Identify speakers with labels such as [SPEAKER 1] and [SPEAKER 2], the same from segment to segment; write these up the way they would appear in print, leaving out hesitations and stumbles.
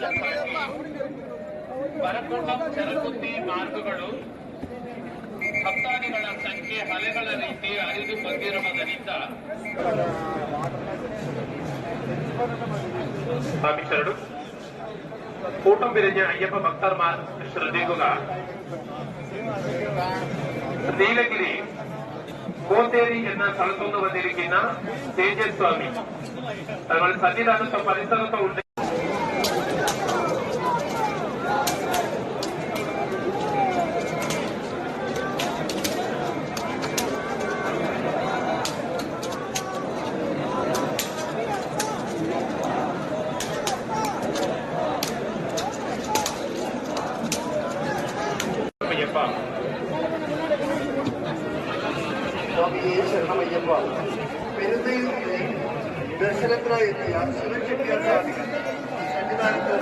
[SPEAKER 1] ಅನುಕೂಲಕ್ಕಾಗಿ ಬರಕೊಂಡ ಚರಕುತ್ತಿ ಮಾರ್ಗಗಳು ಭಕ್ತಾದಿಗಳ ಸಂಖ್ಯೆ ಅಲೆಗಳ ರೀತಿ ಹರಿದು ಬಂದಿರುವುದರಿಂದ ശരಡು കൂട്ടം പിരിഞ്ഞ് അയ്യപ്പ ഭക്തന്മാർ ശ്രദ്ധിക്കുക. നീലഗിരി കോത്തേരി എന്ന സ്ഥലത്തുനിന്ന് വന്നിരിക്കുന്ന തേജസ്വാമി തങ്ങൾ സന്നിധാനത്തോ പരിസരത്തോ ഉണ്ട്.
[SPEAKER 2] സ്വാമിയെ ശരണമയ്യപ്പ. പെരുന്നയിലെ ദർശനത്തിനായി എത്തിയ ശിവചെട്ടിയാർ സന്നിധാനത്ത്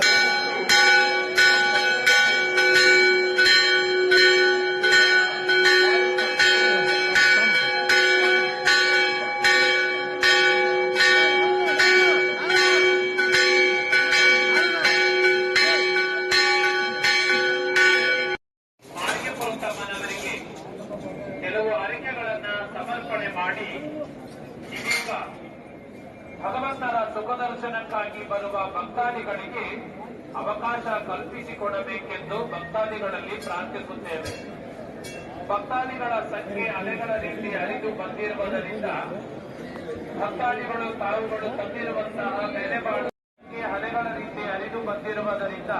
[SPEAKER 1] ಕೆಲವು ಅರಿಕೆಗಳನ್ನ ಸಮರ್ಪಣೆ ಮಾಡಿ ಇದೀಗ ಭಗವಂತನ ಸುಖದರ್ಶನಕ್ಕಾಗಿ ಬರುವ ಭಕ್ತಾದಿಗಳಿಗೆ ಅವಕಾಶ ಕಲ್ಪಿಸಿಕೊಡಬೇಕೆಂದು ಭಕ್ತಾದಿಗಳಲ್ಲಿ ಪ್ರಾರ್ಥಿಸುತ್ತೇವೆ. ಭಕ್ತಾದಿಗಳ ಸಂಖ್ಯೆ ಅಲೆಗಳ ರೀತಿ ಹರಿದು ಬಂದಿರುವುದರಿಂದ ಭಕ್ತಾದಿಗಳು ತಾವುಗಳು ತಂದಿರುವಂತಹ ಬೆಲೆಬಾಳುವ ಅಲೆಗಳ ರೀತಿ ಹರಿದು ಬಂದಿರುವುದರಿಂದ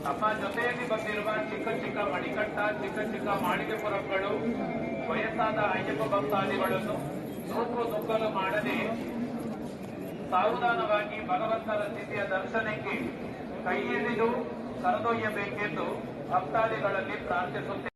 [SPEAKER 1] ನಮ್ಮ ಜೊತೆಯಲ್ಲಿ ಬಂದಿರುವ ಚಿಕ್ಕ ಚಿಕ್ಕ ಮಣಿಕಟ್ಟ, ಚಿಕ್ಕ ಚಿಕ್ಕ ಮಾಳಿಗೆಪುರಗಳು, ವಯಸ್ಸಾದ ಅಯ್ಯಪ್ಪ ಭಕ್ತಾದಿಗಳನ್ನು ನೂಕು ನುಗ್ಗಲು ಮಾಡದೆ ಸಾವಧಾನವಾಗಿ ಭಗವಂತನ ಸ್ಥಿತಿಯ ದರ್ಶನಕ್ಕೆ ಕೈ ಹಿಡಿದು ಕರೆದೊಯ್ಯಬೇಕೆಂದು ಭಕ್ತಾದಿಗಳಲ್ಲಿ ಪ್ರಾರ್ಥಿಸುತ್ತೇವೆ.